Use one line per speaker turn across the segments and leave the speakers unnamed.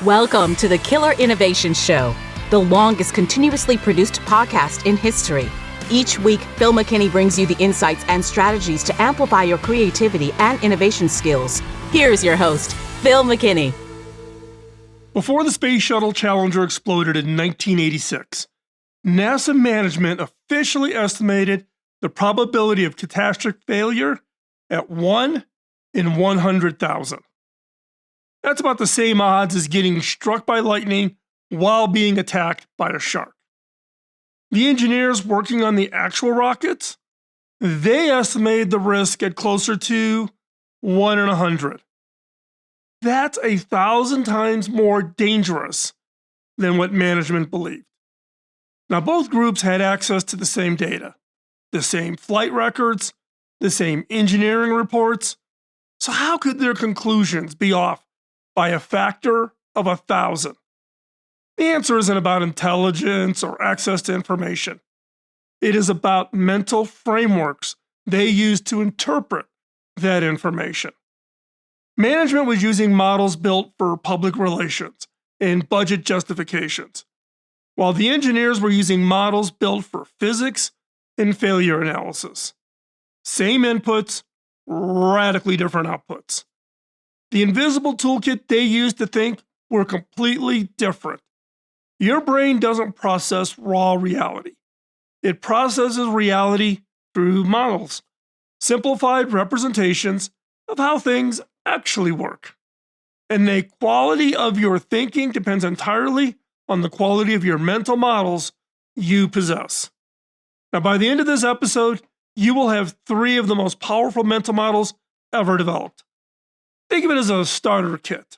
Welcome to the Killer Innovation Show, the longest continuously produced podcast in history. Each week, Phil McKinney brings you the insights and strategies to amplify your creativity and innovation skills. Here's your host, Phil McKinney.
Before the Space Shuttle Challenger exploded in 1986, NASA management officially estimated the probability of catastrophic failure at 1 in 100,000. That's about the same odds as getting struck by lightning while being attacked by a shark. The engineers working on the actual rockets, they estimated the risk at closer to 1 in 100. That's 1,000 times more dangerous than what management believed. Now, both groups had access to the same data, the same flight records, the same engineering reports, so how could their conclusions be off by a factor of 1,000? The answer isn't about intelligence or access to information. It is about mental frameworks they use to interpret that information. Management was using models built for public relations and budget justifications, while the engineers were using models built for physics and failure analysis. Same inputs, radically different outputs. The invisible toolkit they used to think were completely different. Your brain doesn't process raw reality. It processes reality through models, simplified representations of how things actually work. And the quality of your thinking depends entirely on the quality of your mental models you possess. Now, by the end of this episode, you will have 3 of the most powerful mental models ever developed. Think of it as a starter kit.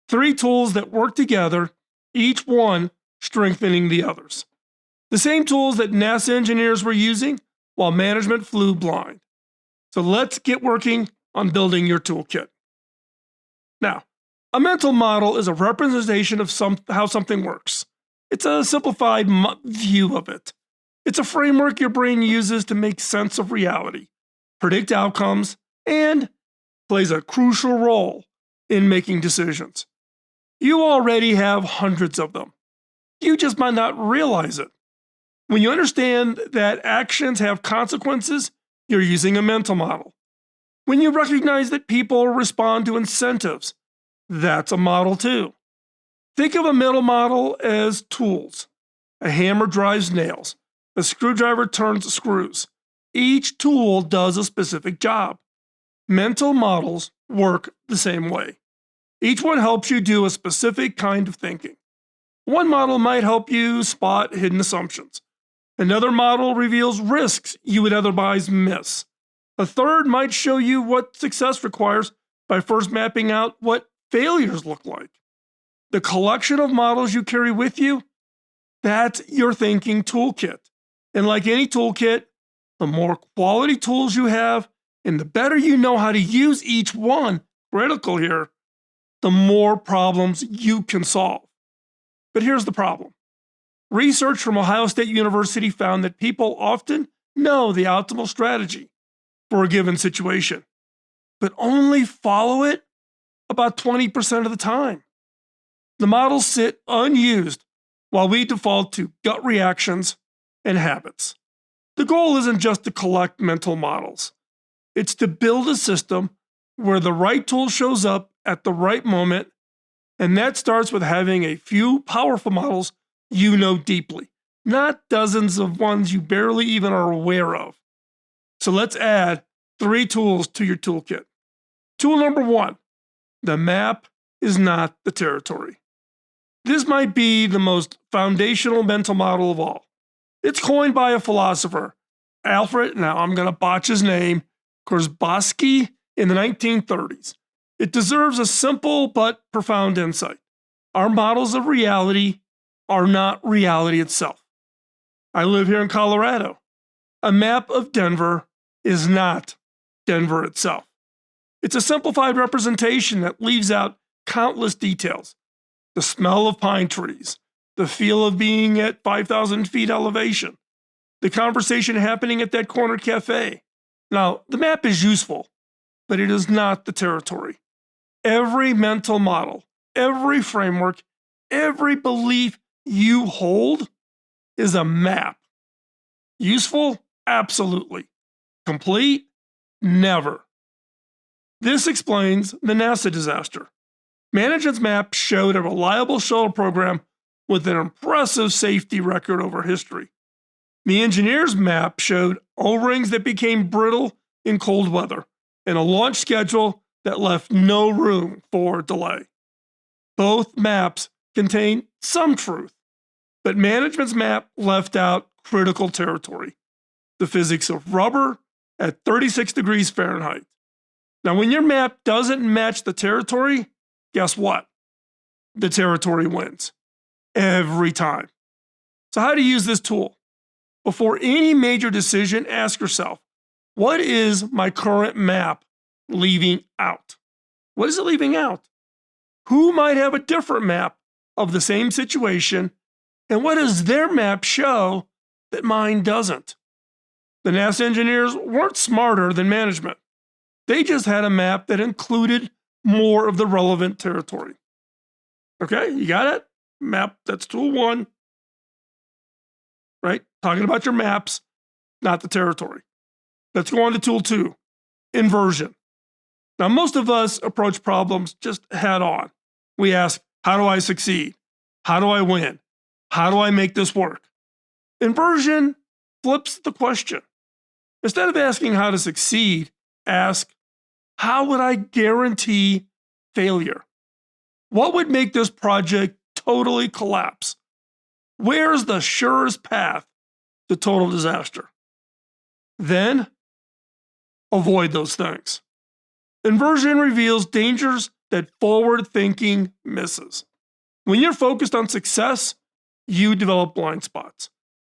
3 tools that work together, each one strengthening the others. The same tools that NASA engineers were using while management flew blind. So let's get working on building your toolkit. Now, a mental model is a representation of how something works. It's a simplified view of it. It's a framework your brain uses to make sense of reality, predict outcomes, and plays a crucial role in making decisions. You already have hundreds of them. You just might not realize it. When you understand that actions have consequences, you're using a mental model. When you recognize that people respond to incentives, that's a model too. Think of a mental model as tools. A hammer drives nails. A screwdriver turns screws. Each tool does a specific job. Mental models work the same way. Each one helps you do a specific kind of thinking. One model might help you spot hidden assumptions. Another model reveals risks you would otherwise miss. A third might show you what success requires by first mapping out what failures look like. The collection of models you carry with you, that's your thinking toolkit. And like any toolkit, the more quality tools you have, and the better you know how to use each one, critical here, the more problems you can solve. But here's the problem. Research from Ohio State University found that people often know the optimal strategy for a given situation, but only follow it about 20% of the time. The models sit unused while we default to gut reactions and habits. The goal isn't just to collect mental models. It's to build a system where the right tool shows up at the right moment, and that starts with having a few powerful models you know deeply, not dozens of ones you barely even are aware of. So let's add 3 tools to your toolkit. Tool number 1, the map is not the territory. This might be the most foundational mental model of all. It's coined by a philosopher, Alfred, now I'm going to botch his name, Kurzbowski, in the 1930s. It deserves a simple but profound insight. Our models of reality are not reality itself. I live here in Colorado. A map of Denver is not Denver itself. It's a simplified representation that leaves out countless details. The smell of pine trees, the feel of being at 5,000 feet elevation, the conversation happening at that corner cafe. Now, the map is useful, but it is not the territory. Every mental model every framework, every belief you hold is a map. Useful? Absolutely. Complete? Never. This explains the NASA disaster. Management's map showed a reliable shuttle program with an impressive safety record over history. The engineer's map showed O-rings that became brittle in cold weather and a launch schedule that left no room for delay. Both maps contain some truth, but management's map left out critical territory: the physics of rubber at 36 degrees Fahrenheit. Now, when your map doesn't match the territory, guess what? The territory wins. Every time. So, how to use this tool? Before any major decision, ask yourself, what is my current map leaving out? What is it leaving out? Who might have a different map of the same situation, and what does their map show that mine doesn't? The NASA engineers weren't smarter than management. They just had a map that included more of the relevant territory. Okay, you got it? Map, that's tool one. Right? Talking about your maps, not the territory. Let's go on to tool two, inversion. Now, most of us approach problems just head on. We ask, how do I succeed? How do I win? How do I make this work? Inversion flips the question. Instead of asking how to succeed, ask, how would I guarantee failure? What would make this project totally collapse? Where's the surest path to total disaster? Then, avoid those things. Inversion reveals dangers that forward thinking misses. When you're focused on success, you develop blind spots.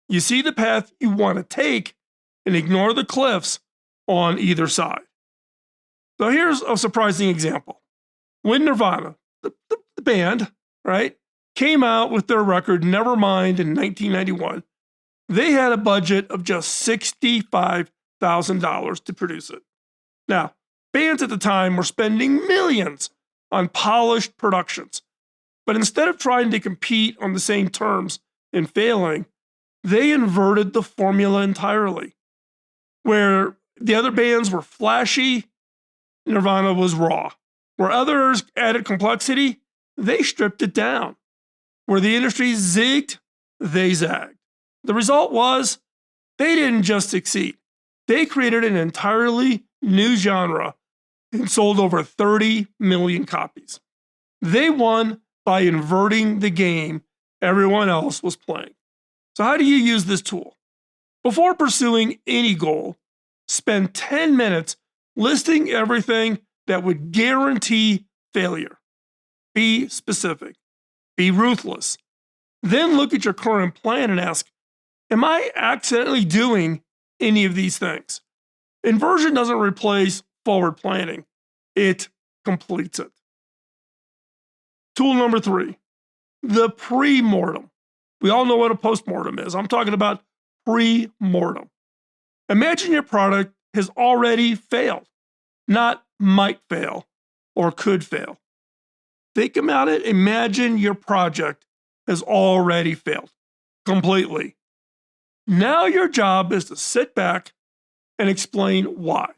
You see the path you want to take and ignore the cliffs on either side. So here's a surprising example. When Nirvana, the band, right, came out with their record Nevermind in 1991, they had a budget of just $65,000 to produce it. Now, bands at the time were spending millions on polished productions, but instead of trying to compete on the same terms and failing, they inverted the formula entirely. Where the other bands were flashy, Nirvana was raw. Where others added complexity, they stripped it down. Where the industry zigged, they zagged. The result was they didn't just succeed. They created an entirely new genre and sold over 30 million copies. They won by inverting the game everyone else was playing. So how do you use this tool? Before pursuing any goal, spend 10 minutes listing everything that would guarantee failure. Be specific. Be ruthless. Then look at your current plan and ask, am I accidentally doing any of these things? Inversion doesn't replace forward planning. It completes it. Tool number 3, the pre-mortem. We all know what a post-mortem is. I'm talking about pre-mortem. Imagine your product has already failed, not might fail or could fail. Think about it. Imagine your project has already failed completely. Now your job is to sit back and explain why.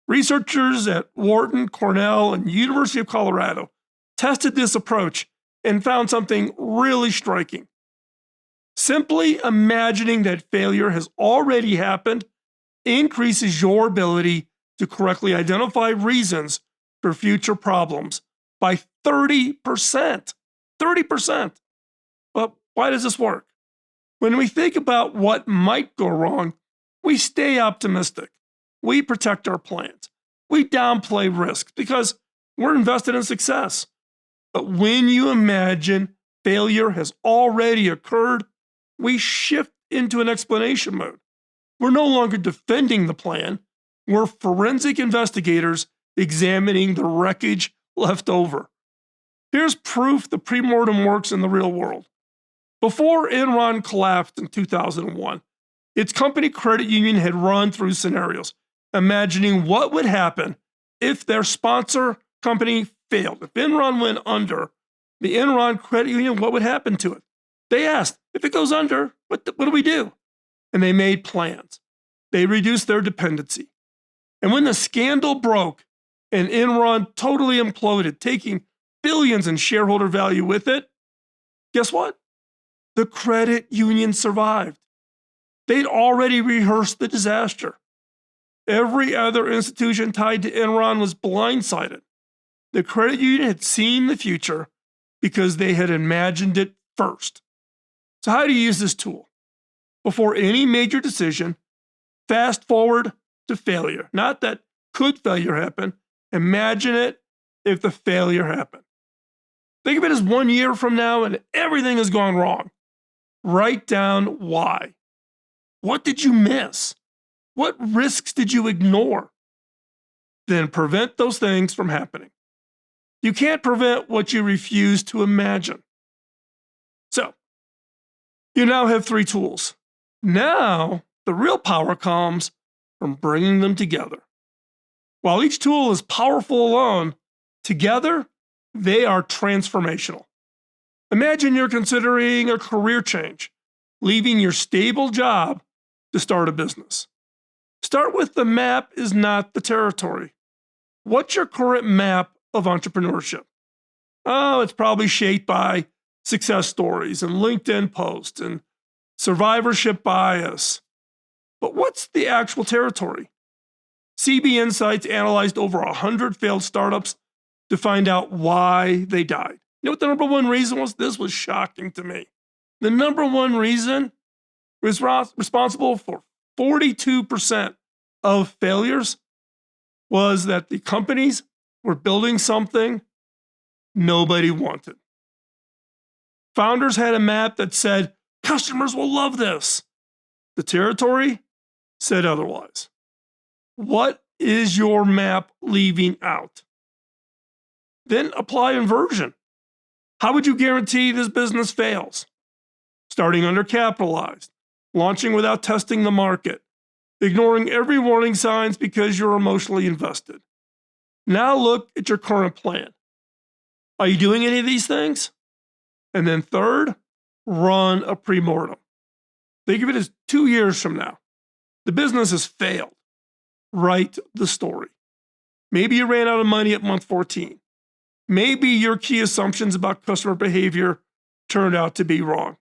Researchers at Wharton, Cornell, and University of Colorado tested this approach and found something really striking. Simply imagining that failure has already happened increases your ability to correctly identify reasons for future problems by 30%. 30%. But why does this work? When we think about what might go wrong, we stay optimistic. We protect our plans. We downplay risks because we're invested in success. But when you imagine failure has already occurred, we shift into an explanation mode. We're no longer defending the plan. We're forensic investigators examining the wreckage left over. Here's proof the pre-mortem works in the real world. Before Enron collapsed in 2001, its company credit union had run through scenarios, imagining what would happen if their sponsor company failed, if Enron went under, the Enron credit union, what would happen to it? They asked, if it goes under, what do we do? And they made plans. They reduced their dependency. And when the scandal broke and Enron totally imploded, taking billions in shareholder value with it, guess what? The credit union survived. They'd already rehearsed the disaster. Every other institution tied to Enron was blindsided. The credit union had seen the future because they had imagined it first. So how do you use this tool? Before any major decision, fast forward to failure. Not that could failure happen. Imagine it if the failure happened. Think of it as 1 year from now and everything has gone wrong. Write down why. What did you miss? What risks did you ignore? Then prevent those things from happening. You can't prevent what you refuse to imagine. So, you now have 3 tools. Now, the real power comes from bringing them together. While each tool is powerful alone, together, they are transformational. Imagine you're considering a career change, leaving your stable job to start a business. Start with the map is not the territory. What's your current map of entrepreneurship? Oh, it's probably shaped by success stories and LinkedIn posts and survivorship bias. But what's the actual territory? CB Insights analyzed over 100 failed startups to find out why they died. You know what the number one reason was? This was shocking to me. The number one reason was responsible for 42% of failures was that the companies were building something nobody wanted. Founders had a map that said, customers will love this. The territory said otherwise. What is your map leaving out? Then apply inversion. How would you guarantee this business fails? Starting undercapitalized, launching without testing the market, ignoring every warning signs because you're emotionally invested. Now look at your current plan. Are you doing any of these things? And then third, run a pre-mortem. Think of it as 2 years from now. The business has failed. Write the story. Maybe you ran out of money at month 14. Maybe your key assumptions about customer behavior turned out to be wrong.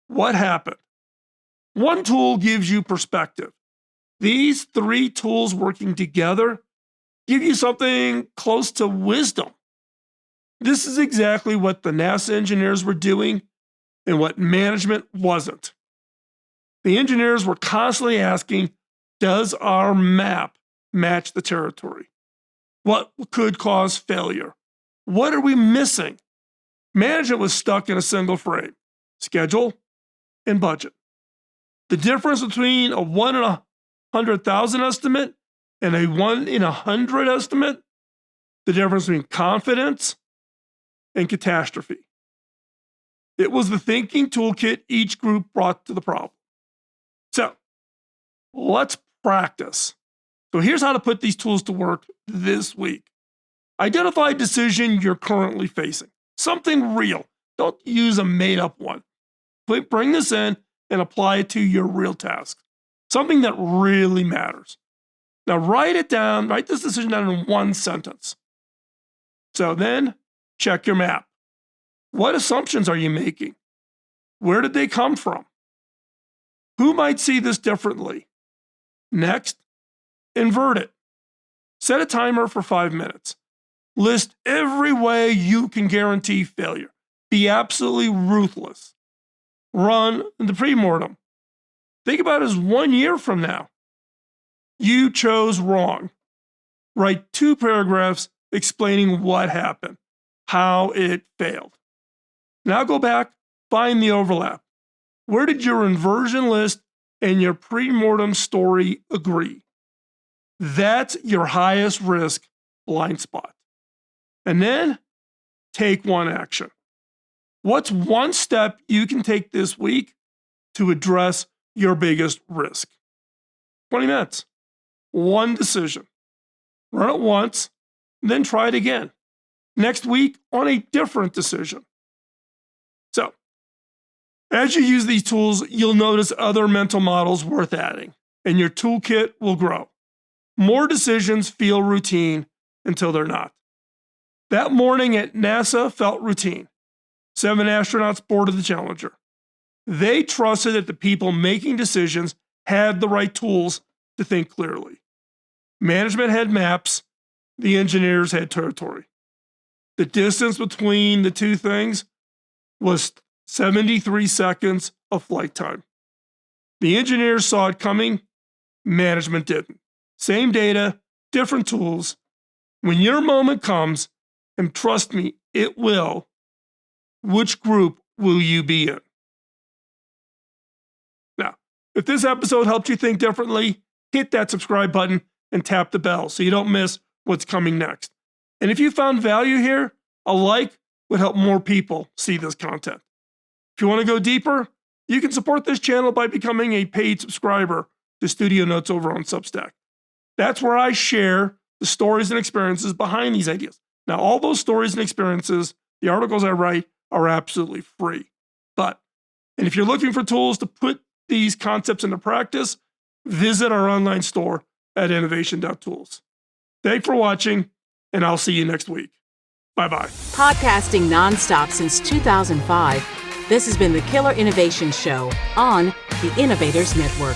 What happened? One tool gives you perspective. These 3 tools working together give you something close to wisdom. This is exactly what the NASA engineers were doing and what management wasn't. The engineers were constantly asking, does our map match the territory? What could cause failure? What are we missing? Management was stuck in a single frame, schedule and budget. The difference between a 1 in 100,000 estimate and a 1 in 100 estimate, the difference between confidence and catastrophe. It was the thinking toolkit each group brought to the problem. So let's practice. So here's how to put these tools to work this week. Identify a decision you're currently facing. Something real. Don't use a made-up one. Bring this in and apply it to your real task. Something that really matters. Now write it down, write this decision down in 1 sentence. So then check your map. What assumptions are you making? Where did they come from? Who might see this differently? Next, invert it. Set a timer for 5 minutes. List every way you can guarantee failure. Be absolutely ruthless. Run the pre-mortem. Think about it as 1 year from now. You chose wrong. Write 2 paragraphs explaining what happened, how it failed. Now go back, find the overlap. Where did your inversion list and your pre-mortem story agree? That's your highest risk blind spot. And then take 1 action. What's 1 step you can take this week to address your biggest risk? 20 minutes. 1 decision. Run it once, then try it again. next week on a different decision. So, as you use these tools, you'll notice other mental models worth adding, and your toolkit will grow. More decisions feel routine until they're not. That morning at NASA felt routine. 7 astronauts boarded the Challenger. They trusted that the people making decisions had the right tools to think clearly. Management had maps, the engineers had territory. The distance between the two things was 73 seconds of flight time. The engineers saw it coming, management didn't. Same data, different tools. When your moment comes, and trust me, it will, which group will you be in? Now, if this episode helped you think differently, hit that subscribe button and tap the bell so you don't miss what's coming next. And if you found value here, a like would help more people see this content. If you want to go deeper, you can support this channel by becoming a paid subscriber to Studio Notes over on Substack. That's where I share the stories and experiences behind these ideas. Now, all those stories and experiences, the articles I write, are absolutely free. And if you're looking for tools to put these concepts into practice, visit our online store at innovation.tools. Thanks for watching, and I'll see you next week. Bye-bye.
Podcasting nonstop since 2005, this has been the Killer Innovation Show on the Innovators Network.